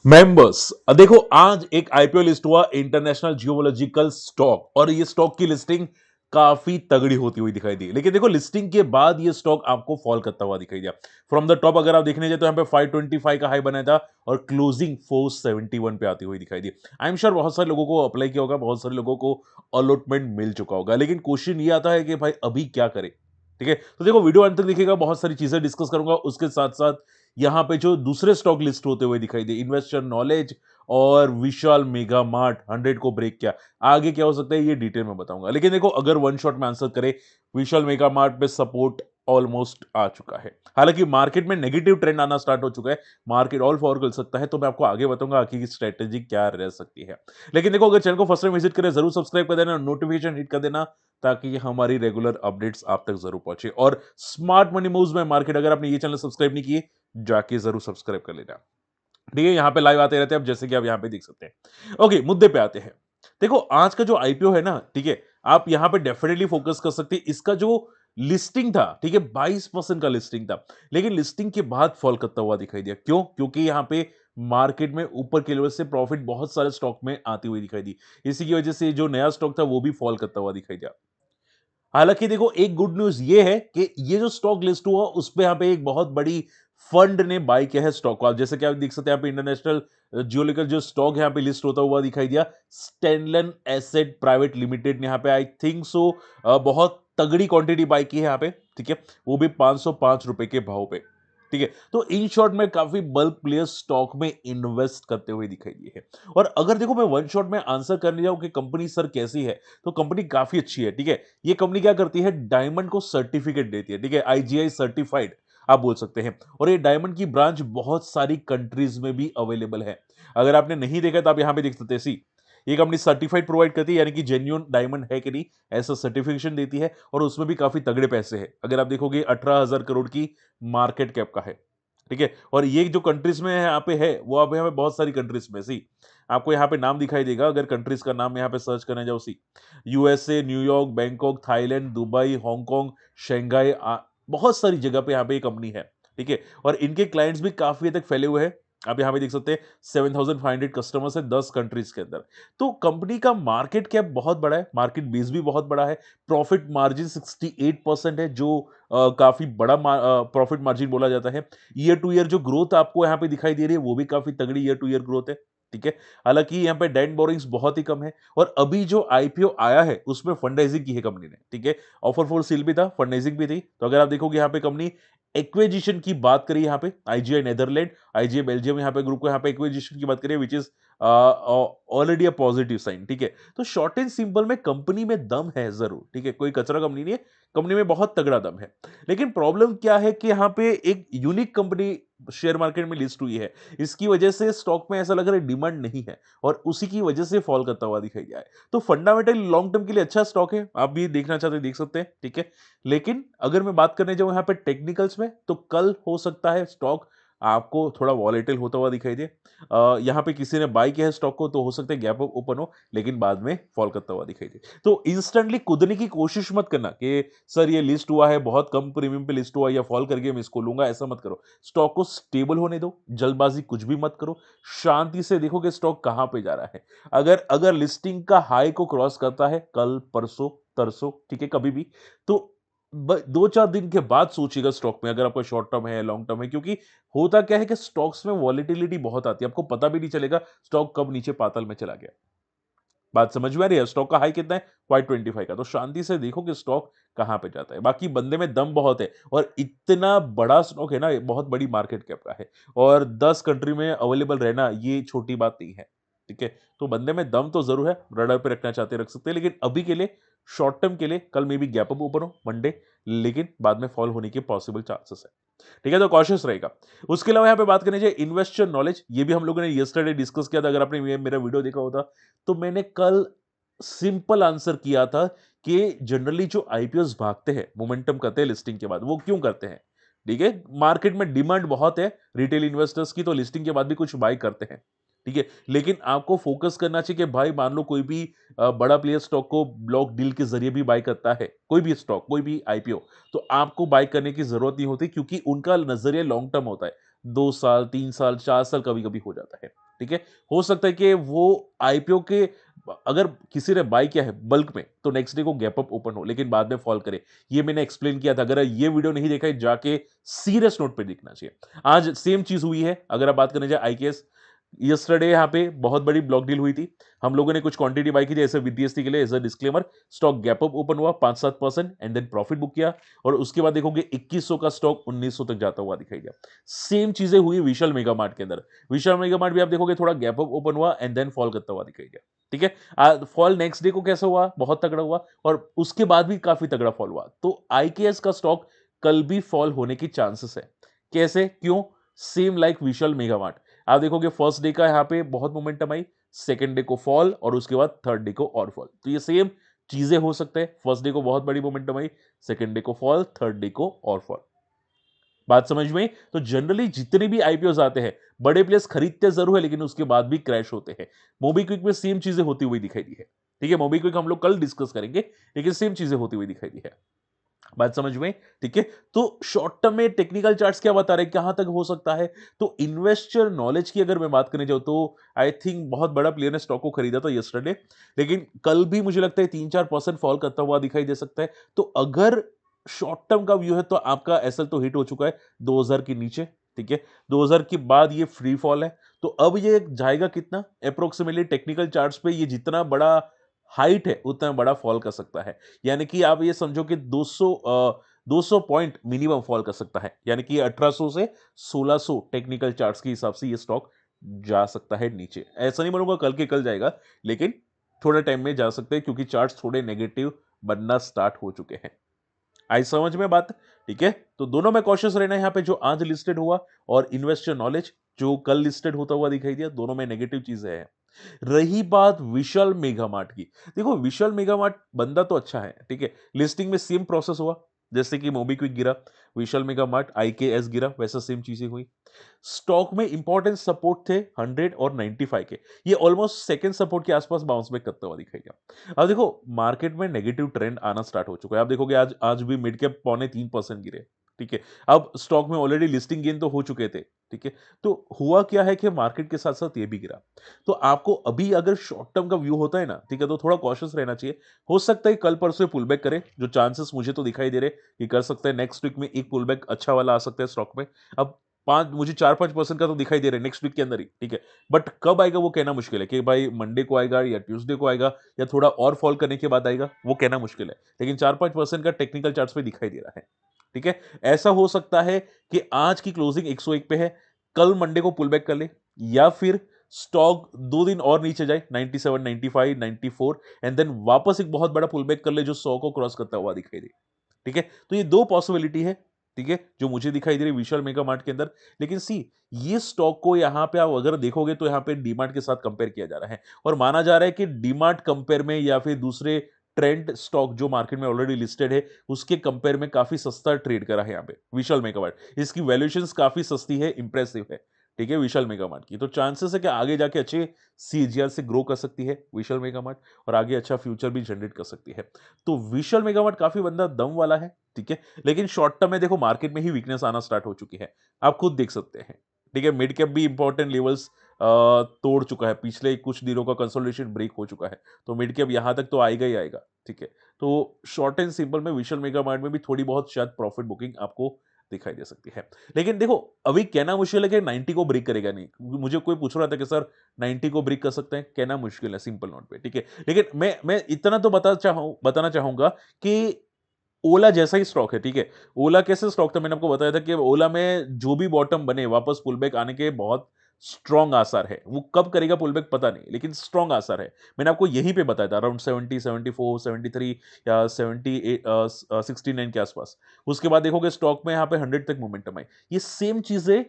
Members देखो आज एक आईपीओ लिस्ट हुआ इंटरनेशनल जियोलॉजिकल स्टॉक और ये स्टॉक की लिस्टिंग काफी तगड़ी होती हुई दिखाई दी। लेकिन देखो लिस्टिंग के बाद ये स्टॉक आपको फॉल करता हुआ दिखाई दिया। फ्रॉम द टॉप अगर आप देखने जाए तो यहाँ पे 525 का हाई बनाया था और क्लोजिंग 471 पे आती हुई दिखाई दी। आई एम श्योर बहुत सारे लोगों को अप्लाई किया होगा, बहुत सारे लोगों को अलॉटमेंट मिल चुका होगा, लेकिन क्वेश्चन ये आता है कि भाई अभी क्या करें। ठीक है, तो देखो वीडियो अंत तक देखिएगा, बहुत सारी चीजें डिस्कस करूंगा। उसके साथ साथ यहाँ पे जो दूसरे स्टॉक लिस्ट होते हुए दिखाई दे, इन्वेस्टर नॉलेज और विशाल मेगा मार्ट 100 को ब्रेक किया, आगे क्या हो सकता है ये डिटेल में बताऊंगा। लेकिन देखो अगर वन शॉट में आंसर करें, विशाल मेगा मार्ट पे सपोर्ट ऑलमोस्ट आ चुका है। हालांकि मार्केट में नेगेटिव ट्रेंड आना स्टार्ट हो चुका है, मार्केट ऑल फॉर कर सकता है, तो मैं आपको आगे बताऊंगा आगे की स्ट्रेटेजी क्या रह सकती है। लेकिन देखो अगर चैनल को फर्स्ट टाइम विजिट करें जरूर सब्सक्राइब कर देना, नोटिफिकेशन हिट कर देना, ताकि हमारी रेगुलर अपडेट्स आप तक जरूर पहुंचे। और स्मार्ट मनी मूव्स में मार्केट, अगर आपने ये चैनल सब्सक्राइब नहीं किए जाके जरूर सब्सक्राइब कर लेना। ठीक है, यहाँ पे लाइव आते रहते हैं, अब जैसे कि आप यहाँ पे देख सकते हैं। ओके, मुद्दे पे आते हैं। देखो आज का जो आईपीओ है ना, ठीक है, आप यहाँ पे डेफिनेटली फोकस कर सकते हैं। इसका जो लिस्टिंग था, ठीक है, 22% का लिस्टिंग था, लेकिन लिस्टिंग के बाद फॉल करता हुआ दिखाई दिया। क्यों? क्योंकि यहाँ पे मार्केट में ऊपर के लेवल से प्रॉफिट बहुत सारे स्टॉक में आती हुई दिखाई दी। इसी की वजह से जो नया स्टॉक था वो भी फॉल करता हुआ दिखाई दिया। हालांकि देखो एक गुड न्यूज ये है कि ये जो स्टॉक लिस्ट हुआ उस पे यहाँ पे एक बहुत बड़ी फंड ने बाय किया है स्टॉक को। आप जैसे कि आप देख सकते हैं यहाँ पे इंटरनेशनल जियोलॉजिकल जो स्टॉक यहाँ पे लिस्ट होता हुआ दिखाई दिया, स्टेनलन एसेट प्राइवेट लिमिटेड ने यहाँ पे आई थिंक सो बहुत तगड़ी क्वांटिटी बाय की है यहाँ पे। ठीक है, वो भी 505 रुपए के भाव पे। ठीक है, तो इन शॉर्ट में काफी बल्क प्लेयर स्टॉक में इन्वेस्ट करते हुए दिखाई दिए है। और अगर देखो मैं वन शॉट में आंसर करने जाऊं कि कंपनी सर कैसी है, तो कंपनी काफी अच्छी है। ठीक है, ये कंपनी क्या करती है, डायमंड को सर्टिफिकेट देती है। ठीक है, आईजीआई सर्टिफाइड आप बोल सकते हैं। और ये डायमंड की ब्रांच बहुत सारी कंट्रीज में भी अवेलेबल है। अगर आपने नहीं देखा तो आप यहां पे देख सकते हैं। सी, ये कंपनी सर्टिफाइड प्रोवाइड करती है, यानी कि जेन्युइन डायमंड है कि नहीं ऐसा सर्टिफिकेशन देती है, और उसमें भी काफी तगड़े पैसे है। अगर आप देखोगे 18,000 करोड़ की मार्केट कैप का है। ठीक है, और ये जो कंट्रीज में यहाँ पे है वो आप यहाँ पे बहुत सारी कंट्रीज में, सी आपको यहाँ पे नाम दिखाई देगा, अगर कंट्रीज का नाम यहाँ पे सर्च करने जाओ, see USA, New York, Bangkok, Thailand, Dubai, Hong Kong, Shanghai, बहुत सारी जगह पे यहाँ पे ये कंपनी है। ठीक है, और इनके क्लाइंट्स भी काफी हद तक फैले हुए हैं। आप यहाँ पे देख सकते हैं 7,500 कस्टमर्स है 10 कंट्रीज के अंदर। तो कंपनी का मार्केट कैप बहुत बड़ा है, मार्केट बेस भी बहुत बड़ा है। प्रॉफिट मार्जिन 68% है, जो काफी बड़ा प्रॉफिट मार्जिन बोला जाता है। ईयर टू ईयर जो ग्रोथ आपको यहाँ पे दिखाई दे रही है वो भी काफी तगड़ी ईयर टू ईयर ग्रोथ है। ठीक है, हालांकि यहाँ पे डेट बोरिंग्स बहुत ही कम है। और अभी जो आईपीओ आया है उसमें फंड राइजिंग की है कंपनी ने। ठीक है, ऑफर फॉर सेल भी था, फंड राइजिंग भी थी। तो अगर आप देखोगे यहाँ पे कंपनी एक्विजिशन की बात करिए, यहाँ पे आईजीआई नेदरलैंड, आईजीआई बेल्जियम यहाँ पे ग्रुप को यहाँ पे एक्विजिशन की बात करिए, which is already a positive sign. ठीक है, तो शॉर्ट एंड सिंपल में कंपनी में दम है जरूर। ठीक है, कोई कचरा कंपनी नहीं है, कंपनी में बहुत तगड़ा दम है। लेकिन प्रॉब्लम क्या है कि यहाँ पे एक यूनिक कंपनी शेयर मार्केट में लिस्ट हुई है, इसकी वजह से स्टॉक में ऐसा लग रहा है डिमांड नहीं है, और उसी की वजह से फॉल करता हुआ दिखाई दिया है। तो फंडामेंटल लॉन्ग टर्म के लिए अच्छा स्टॉक है, आप भी देखना चाहते हैं देख सकते हैं। ठीक है, लेकिन अगर मैं बात करने जाऊं यहाँ पे टेक्निकल्स में, तो कल हो सकता है स्टॉक आपको थोड़ा वॉलेटिल होता हुआ दिखाई दे। यहाँ पे किसी ने बाय किया है स्टॉक को, तो हो सकता है गैप अप ओपन हो, लेकिन बाद में फॉल करता हुआ दिखाई दे। तो इंस्टेंटली कूदने की कोशिश मत करना कि सर ये लिस्ट हुआ है, बहुत कम प्रीमियम पे लिस्ट हुआ है, या फॉल करके मैं इसको लूंगा, ऐसा मत करो। स्टॉक को स्टेबल होने दो, जल्दबाजी कुछ भी मत करो, शांति से देखो कि स्टॉक कहां पे जा रहा है। अगर अगर लिस्टिंग का हाई को क्रॉस करता है कल, परसों, तरसों, ठीक है, कभी भी, तो 2-4 दिन के बाद सोचिएगा स्टॉक में, अगर आपका शॉर्ट टर्म है, लॉन्ग टर्म है। क्योंकि होता क्या है कि स्टॉक्स में वॉलेटिलिटी बहुत आती है, आपको पता भी नहीं चलेगा स्टॉक कब नीचे पाताल में चला गया। बात समझ में आ रही है? स्टॉक का हाई कितना है? 525 का। तो शांति से देखो कि स्टॉक कहां पे जाता है। बाकी बंदे में दम बहुत है, और इतना बड़ा स्टॉक है ना, ये बहुत बड़ी मार्केट कैप का है, और 10 कंट्री में अवेलेबल रहना ये छोटी बात नहीं है। ठीक है, तो बंदे में दम तो जरूर है, रडार पे रखना चाहते रख सकते हैं, लेकिन अभी के लिए, शॉर्ट टर्म के लिए, कल में भी गैप अप ओपन हो मंडे, लेकिन बाद में फॉल होने के पॉसिबल चांसेस है। ठीक है, तो कॉशियस रहेगा। उसके अलावा यहाँ पे बात करनी चाहिए इन्वेस्टर नॉलेज, ये भी हम लोगों ने यस्टरडे डिस्कस किया था। अगर आपने मेरा वीडियो देखा होता, तो मैंने कल सिंपल आंसर किया था कि जनरली जो आईपीओस भागते हैं, मोमेंटम करते हैं लिस्टिंग के बाद, वो क्यों करते हैं? ठीक है, मार्केट में डिमांड बहुत है रिटेल इन्वेस्टर्स की, तो लिस्टिंग के बाद भी कुछ बाय करते हैं। ठीक है, लेकिन आपको फोकस करना चाहिए कि भाई मान लो कोई भी बड़ा प्लेयर स्टॉक को ब्लॉक डील के जरिए भी बाय करता है, कोई भी स्टॉक, कोई भी आईपीओ, तो आपको बाय करने की जरूरत नहीं होती, क्योंकि उनका नजरिया लॉन्ग टर्म होता है, 2 साल, 3 साल, 4 साल कभी कभी हो जाता है। ठीक है? हो सकता है कि वो आईपीओ के अगर किसी ने बाय किया है बल्क में, तो नेक्स्ट डे को गैप अप ओपन हो, लेकिन बाद में फॉल करे। ये मैंने एक्सप्लेन किया था। अगर ये वीडियो नहीं देखा है, जाके सीरियस नोट पे देखना चाहिए। आज सेम चीज़ हुई है, अगर आप बात करने जाए आईकेएस, यस्टरडे यहाँ पे बहुत बड़ी ब्लॉक डील हुई थी। हम लोगों ने कुछ क्वांटिटी बाय की थी ऐसे बीटीएसटी के लिए, as a disclaimer. Stock gap up open हुआ 5-7% एंड देन प्रॉफिट बुक किया और उसके बाद देखोगे 2100 का स्टॉक 1900 तक जाता हुआ दिखाई दिया। सेम चीज़ें हुई विशाल मेगा मार्ट के अंदर। विशाल मेगा मार्ट भी आप देखोगे थोड़ा गैप अप ओपन हुआ एंड देन फॉल करता हुआ दिखाई दिया। ठीक है? फॉल नेक्स्ट डे को कैसा हुआ? बहुत तगड़ा हुआ और उसके बाद भी काफ़ी तगड़ा फॉल हुआ। तो आईकेएस का स्टॉक कल भी फॉल होने की चांसेस है। कैसे? क्यों? सेम लाइक विशाल मेगा मार्ट। आप देखोगे फर्स्ट डे का यहाँ पे बहुत मोमेंटम आई, सेकंड डे को फॉल और उसके बाद थर्ड डे को और फॉल। तो ये सेम चीजें हो सकते हैं। फर्स्ट डे को बहुत बड़ी मोमेंटम आई, सेकंड डे को फॉल, थर्ड डे को और फॉल। बात समझ में आई? तो जनरली जितने भी आईपीओज आते हैं, बड़े प्लेयर्स खरीदते जरूर है लेकिन उसके बाद भी क्रैश होते हैं। मोबीक्विक में सेम चीजें होती हुई दिखाई दी है। ठीक है? मोबीक्विक हम लोग कल डिस्कस करेंगे, लेकिन सेम चीजें होती हुई दिखाई दी है। बात समझ में? ठीक है? तो शॉर्ट टर्म में टेक्निकल चार्ट्स क्या बता रहे हैं, कहां तक हो सकता है? तो इन्वेस्टर नॉलेज की अगर मैं बात करने जाऊं तो आई थिंक बहुत बड़ा प्लेयर ने स्टॉक को खरीदा था यस्टरडे, लेकिन कल भी मुझे लगता है 3-4% फॉल करता हुआ दिखाई दे सकता है। तो अगर शॉर्ट टर्म का व्यू है तो आपका एसएल तो हिट हो चुका है 2000 के नीचे। ठीक है? 2000 के बाद ये फ्री फॉल है। तो अब ये जाएगा कितना? अप्रोक्सीमेटली टेक्निकल चार्ट्स पे ये जितना बड़ा हाइट है उतना बड़ा फॉल कर सकता है। यानी कि आप ये समझो कि 200 पॉइंट मिनिमम फॉल कर सकता है। यानी कि 1800 से 1600 टेक्निकल चार्ट्स के हिसाब से ये स्टॉक जा सकता है नीचे। ऐसा नहीं बोलूंगा कल के कल जाएगा, लेकिन थोड़े टाइम में जा सकते हैं क्योंकि चार्ट्स थोड़े नेगेटिव बनना स्टार्ट हो चुके हैं। आई समझ में बात? ठीक है? तो दोनों में कॉशियस रहना है यहाँ पे, जो आज लिस्टेड हुआ और इन्वेस्टर नॉलेज जो कल लिस्टेड होता हुआ दिखाई दिया, दोनों में नेगेटिव चीजें हैं। रही बात विशाल मेगा मार्ट की, देखो विशाल मेगा मार्ट बंदा तो अच्छा है, ठीक है? लिस्टिंग में सेम प्रोसेस हुआ, जैसे कि मोबीक्विक गिरा, विशाल मेगा मार्ट आईकेएस गिरा, वैसा सेम चीजें हुई। स्टॉक में इंपॉर्टेंट सपोर्ट थे 100 और 95 के। ये ऑलमोस्ट सेकंड सपोर्ट के आसपास बाउंस बैक करता हुआ दिखाई दिया। अब देखो मार्केट में नेगेटिव ट्रेंड आना स्टार्ट हो चुका है। आप देखोगे आज आज भी मिड कैप 0.25% गिरे। ठीक है? अब स्टॉक में ऑलरेडी लिस्टिंग गेन तो हो चुके थे। ठीक है? तो हुआ क्या है कि मार्केट के साथ साथ ये भी गिरा। तो आपको अभी अगर शॉर्ट टर्म का व्यू होता है ना, ठीक है, तो थोड़ा कॉशियस रहना चाहिए। हो सकता है कल परसों पुल बैक करे, जो चांसेस मुझे तो दिखाई दे रहे कि कर सकते हैं। नेक्स्ट वीक में एक पुल बैक अच्छा वाला आ सकता है स्टॉक में। अब 5 मुझे 4-5% का तो दिखाई दे रहा है नेक्स्ट वीक के अंदर ही। ठीक है? बट कब आएगा वो कहना मुश्किल है कि भाई मंडे को आएगा या ट्यूसडे को आएगा या थोड़ा और फॉल करने के बाद आएगा, वो कहना मुश्किल है। लेकिन 4-5% का टेक्निकल चार्ट्स पे दिखाई दे रहा है। ठीक है? ऐसा हो सकता है कि आज की क्लोजिंग 101 पे है, कल मंडे को पुल बैक कर ले, या फिर स्टॉक 2 दिन और नीचे जाए 97, 95, 94 एंड देन वापस एक बहुत बड़ा पुल बैक कर ले जो 100 को क्रॉस करता हुआ दिखाई दे। ठीक है? तो ये 2 पॉसिबिलिटी है, ठीक है? जो मुझे दिखाई दे रही है विशाल मेगा मार्ट के अंदर। लेकिन ये स्टॉक को यहाँ पे आप अगर देखोगे तो यहाँ पे डीमार्ट के साथ कंपेयर किया जा रहा है और माना जा रहा है कि डीमार्ट कंपेयर में या फिर दूसरे ट्रेंड स्टॉक जो मार्केट में ऑलरेडी लिस्टेड है, उसके कंपेयर में काफ़ी सस्ता ट्रेड करा है यहाँ पे विशाल मेगा मार्ट। इसकी वैल्यूएशंस काफ़ी सस्ती है, इंप्रेसिव है। ठीक है? विशाल मेगा मार्ट की। तो चांसेस है कि आगे जाके अच्छे सीएजीआर से ग्रो कर सकती है विशाल मेगा मार्ट और आगे अच्छा फ्यूचर भी जनरेट कर सकती है। तो विशाल मेगा मार्ट काफ़ी बंदा दम वाला है। ठीक है? लेकिन शॉर्ट टर्म में देखो मार्केट में ही वीकनेस आना स्टार्ट हो चुकी है। आप खुद देख सकते हैं। ठीक है? मिड कैप भी इंपॉर्टेंट लेवल्स तोड़ चुका है। पिछले कुछ दिनों का कंसोलिडेशन ब्रेक हो चुका है। तो मिड कैप यहाँ तक तो आएगा ही आएगा। ठीक है? तो शॉर्ट एंड सिंपल में विशाल मेगा मार्ट में भी थोड़ी बहुत शायद प्रॉफिट बुकिंग आपको दिखाई दे सकती है। लेकिन देखो अभी कहना मुश्किल है कि 90 को ब्रेक करेगा नहीं। मुझे कोई पूछ रहा था कि सर 90 को ब्रेक कर सकते हैं? कहना मुश्किल है सिंपल नोट पे। ठीक है? लेकिन मैं इतना तो बताना चाहूँगा कि ओला जैसा ही स्टॉक है, ठीक है? ओला कैसे स्टॉक था मैंने आपको बताया था कि ओला में जो भी बॉटम बने वापस पुल बैक आने के बहुत स्ट्रॉन्ग आसार है। वो कब करेगा पुल बैक पता नहीं, लेकिन स्ट्रॉन्ग आसार है। मैंने आपको यहीं पे बताया था अराउंड 70, 74, 73 या 78 69 के आसपास। उसके बाद देखोगे स्टॉक में यहाँ पे 100 तक मोमेंटम है। ये सेम चीज़ें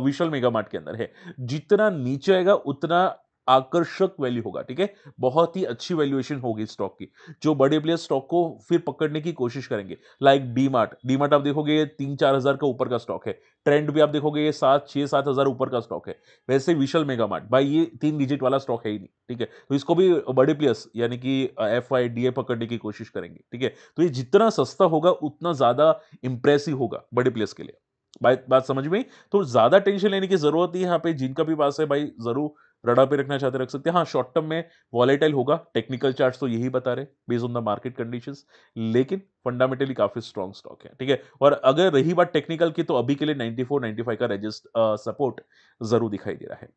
विशाल मेगा मार्ट के अंदर है। जितना नीचे आएगा उतना आकर्षक वैल्यू होगा, ठीक है? बहुत ही अच्छी वैल्यूएशन होगी स्टॉक की। जो बड़े प्लेयर स्टॉक को फिर पकड़ने की कोशिश करेंगे, लाइक डीमार्ट। डीमार्ट आप देखोगे 3-4 हज़ार का ऊपर का स्टॉक है। ट्रेंड भी आप देखोगे ये 6-7 हज़ार ऊपर का स्टॉक है। वैसे विशाल मेगा मार्ट भाई ये 3 डिजिट वाला स्टॉक है ही नहीं, ठीक है? तो इसको भी बड़े प्लेयर्स यानी कि एफआईडीए पकड़ने की कोशिश करेंगे, ठीक है? तो ये जितना सस्ता होगा उतना ज़्यादा इंप्रेसिव होगा बड़े प्लेयर्स के लिए। बात बात समझ में आई? तो ज़्यादा टेंशन लेने की ज़रूरत नहीं है यहाँ पे, जिनका भी पास है भाई ज़रूर रडार पे रखना चाहते रख सकते हैं। हाँ, शॉर्ट टर्म में वॉलेटाइल होगा, टेक्निकल चार्ट्स तो यही बता रहे हैं based on the market conditions, लेकिन फंडामेंटली काफी स्ट्रॉन्ग स्टॉक है, ठीक है। और अगर रही बात टेक्निकल की, तो अभी के लिए 94 95 का रेजिस्ट सपोर्ट जरूर दिखाई दे रहा है,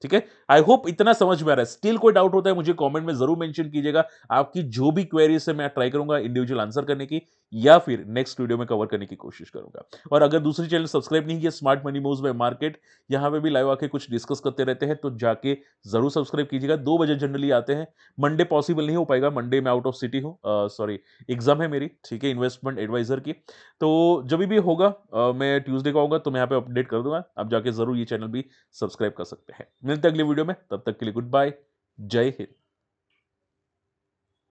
ठीक है। आई होप इतना समझ में आ रहा है। स्टिल कोई डाउट होता है मुझे कमेंट में जरूर मेंशन कीजिएगा। आपकी जो भी क्वेरीज है मैं ट्राई करूंगा इंडिविजुअल आंसर करने की, या फिर नेक्स्ट वीडियो में कवर करने की कोशिश करूंगा। और अगर दूसरी चैनल सब्सक्राइब नहीं किया, smart money moves bye market, यहां पे भी लाइव आके कुछ डिस्कस करते रहते हैं, तो जाके जरूर सब्सक्राइब कीजिएगा। 2 बजे जनरली आते हैं। मंडे पॉसिबल नहीं हो पाएगा, मंडे में आउट ऑफ सिटी हूँ, सॉरी एग्जाम है मेरी, ठीक है, इन्वेस्टमेंट एडवाइजर की। तो जब भी होगा मैं ट्यूसडे को आऊंगा, तो मैं यहाँ पे अपडेट कर दूंगा। आप जाके जरूर ये चैनल भी सब्सक्राइब कर सकते हैं। मिलते हैं अगले वीडियो में, तब तक के लिए गुड बाय, जय हिंद।